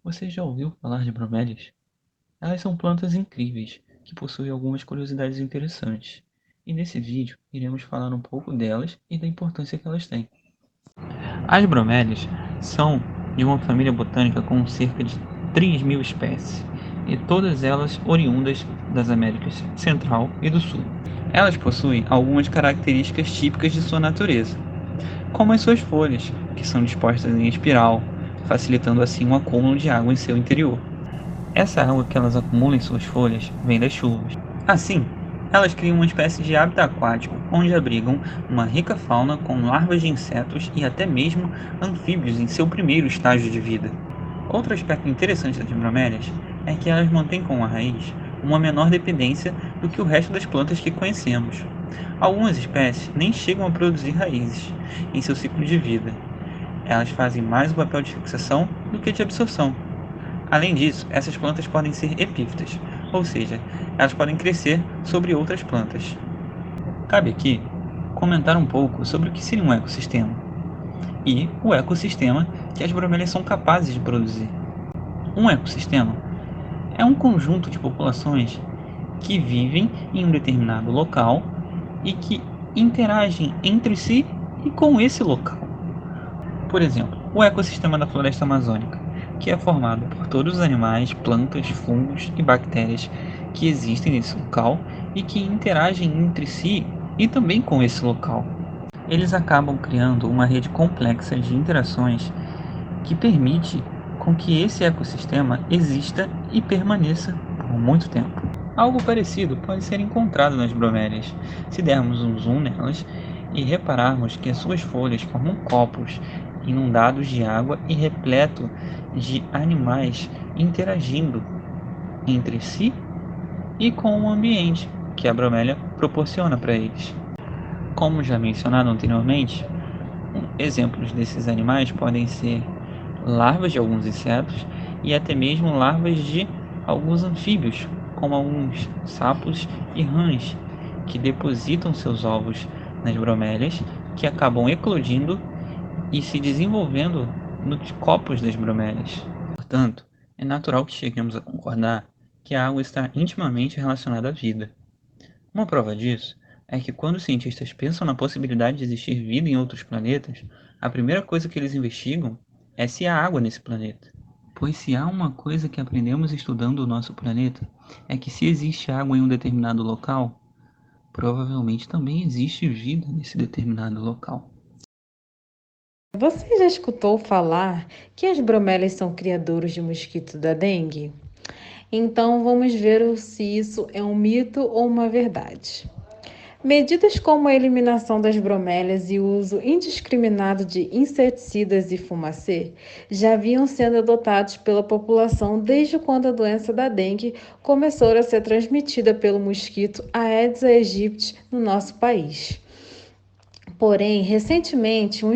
Você já ouviu falar de bromélias? Elas são plantas incríveis que possuem algumas curiosidades interessantes. E nesse vídeo iremos falar um pouco delas e da importância que elas têm. As bromélias são de uma família botânica com cerca de 3.000 espécies, e todas elas oriundas das Américas Central e do Sul. Elas possuem algumas características típicas de sua natureza, como as suas folhas, que são dispostas em espiral, facilitando assim o acúmulo de água em seu interior. Essa água que elas acumulam em suas folhas vem das chuvas. Assim, elas criam uma espécie de hábitat aquático, onde abrigam uma rica fauna com larvas de insetos e até mesmo anfíbios em seu primeiro estágio de vida. Outro aspecto interessante das bromélias é que elas mantêm com a raiz uma menor dependência do que o resto das plantas que conhecemos. Algumas espécies nem chegam a produzir raízes em seu ciclo de vida. Elas fazem mais o papel de fixação do que de absorção. Além disso, essas plantas podem ser epífitas, ou seja, elas podem crescer sobre outras plantas. Cabe aqui comentar um pouco sobre o que seria um ecossistema e o ecossistema que as bromélias são capazes de produzir. Um ecossistema é um conjunto de populações que vivem em um determinado local e que interagem entre si e com esse local. Por exemplo, o ecossistema da floresta amazônica, que é formado por todos os animais, plantas, fungos e bactérias que existem nesse local e que interagem entre si e também com esse local. Eles acabam criando uma rede complexa de interações que permite com que esse ecossistema exista e permaneça por muito tempo. Algo parecido pode ser encontrado nas bromélias, se dermos um zoom nelas e repararmos que as suas folhas formam copos inundados de água e repleto de animais interagindo entre si e com o ambiente que a bromélia proporciona para eles. Como já mencionado anteriormente, exemplos desses animais podem ser larvas de alguns insetos e até mesmo larvas de alguns anfíbios, como alguns sapos e rãs, que depositam seus ovos nas bromélias, que acabam eclodindo e se desenvolvendo nos copos das bromélias. Portanto, é natural que cheguemos a concordar que a água está intimamente relacionada à vida. Uma prova disso é que quando os cientistas pensam na possibilidade de existir vida em outros planetas, a primeira coisa que eles investigam é se há água nesse planeta. Pois se há uma coisa que aprendemos estudando o nosso planeta, é que se existe água em um determinado local, provavelmente também existe vida nesse determinado local. Você já escutou falar que as bromélias são criadouros de mosquito da dengue? Então vamos ver se isso é um mito ou uma verdade. Medidas como a eliminação das bromélias e o uso indiscriminado de inseticidas e fumacê já vinham sendo adotados pela população desde quando a doença da dengue começou a ser transmitida pelo mosquito Aedes aegypti no nosso país. Porém, recentemente, um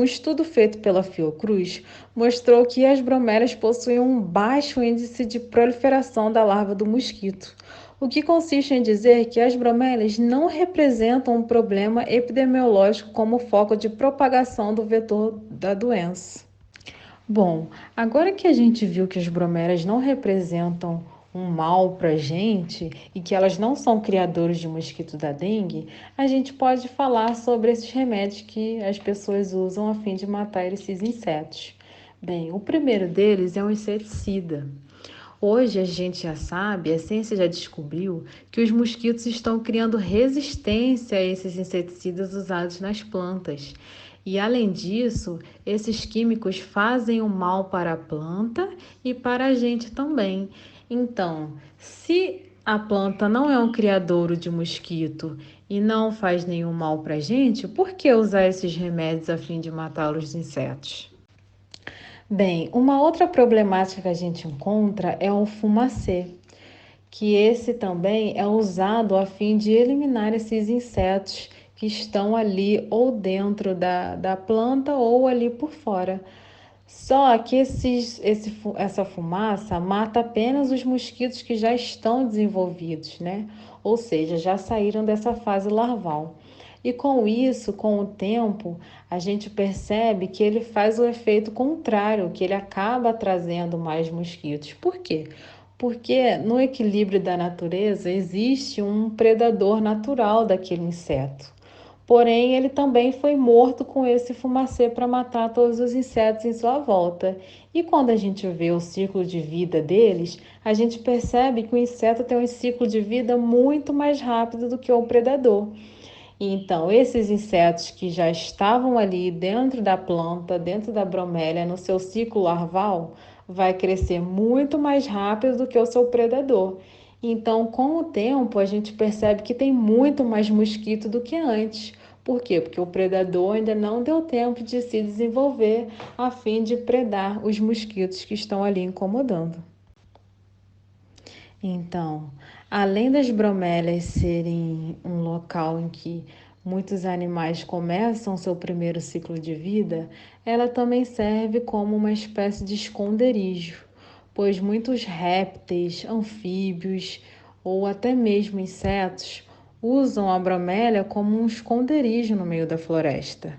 estudo feito pela Fiocruz mostrou que as bromélias possuem um baixo índice de proliferação da larva do mosquito, o que consiste em dizer que as bromélias não representam um problema epidemiológico como foco de propagação do vetor da doença. Bom, agora que a gente viu que as bromélias não representam um mal para a gente e que elas não são criadores de mosquito da dengue, a gente pode falar sobre esses remédios que as pessoas usam a fim de matar esses insetos. Bem, o primeiro deles é um inseticida. Hoje a gente já sabe, a ciência já descobriu que os mosquitos estão criando resistência a esses inseticidas usados nas plantas. E além disso, esses químicos fazem o mal para a planta e para a gente também. Então, se a planta não é um criadouro de mosquito e não faz nenhum mal para a gente, por que usar esses remédios a fim de matar os insetos? Bem, uma outra problemática que a gente encontra é o fumacê, que esse também é usado a fim de eliminar esses insetos que estão ali ou dentro da planta ou ali por fora. Só que essa fumaça mata apenas os mosquitos que já estão desenvolvidos, né? Ou seja, já saíram dessa fase larval. E com isso, com o tempo, a gente percebe que ele faz o efeito contrário, que ele acaba trazendo mais mosquitos. Por quê? Porque no equilíbrio da natureza existe um predador natural daquele inseto. Porém, ele também foi morto com esse fumacê para matar todos os insetos em sua volta. E quando a gente vê o ciclo de vida deles, a gente percebe que o inseto tem um ciclo de vida muito mais rápido do que o predador. Então, esses insetos que já estavam ali dentro da planta, dentro da bromélia, no seu ciclo larval, vai crescer muito mais rápido do que o seu predador. Então, com o tempo, a gente percebe que tem muito mais mosquito do que antes. Por quê? Porque o predador ainda não deu tempo de se desenvolver a fim de predar os mosquitos que estão ali incomodando. Então, além das bromélias serem um local em que muitos animais começam seu primeiro ciclo de vida, ela também serve como uma espécie de esconderijo, pois muitos répteis, anfíbios ou até mesmo insetos usam a bromélia como um esconderijo no meio da floresta.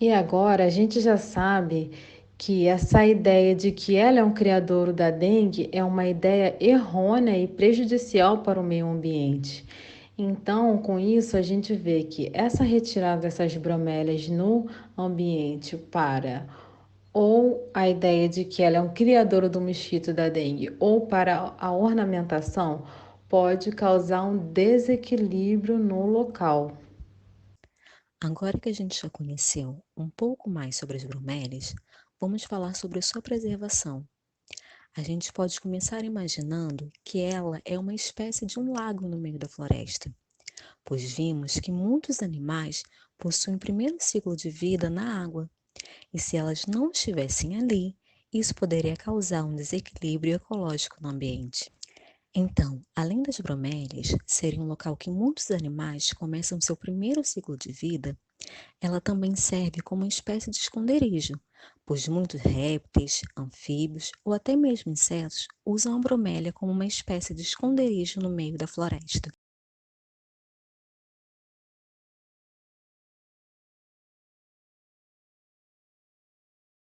E agora a gente já sabe que essa ideia de que ela é um criadouro da dengue é uma ideia errônea e prejudicial para o meio ambiente. Então, com isso, a gente vê que essa retirada dessas bromélias no ambiente para ou a ideia de que ela é um criadouro do mosquito da dengue ou para a ornamentação pode causar um desequilíbrio no local. Agora que a gente já conheceu um pouco mais sobre as bromélias, vamos falar sobre sua preservação. A gente pode começar imaginando que ela é uma espécie de um lago no meio da floresta, pois vimos que muitos animais possuem o primeiro ciclo de vida na água, e se elas não estivessem ali, isso poderia causar um desequilíbrio ecológico no ambiente. Então, além das bromélias serem um local que muitos animais começam seu primeiro ciclo de vida, ela também serve como uma espécie de esconderijo, pois muitos répteis, anfíbios ou até mesmo insetos usam a bromélia como uma espécie de esconderijo no meio da floresta.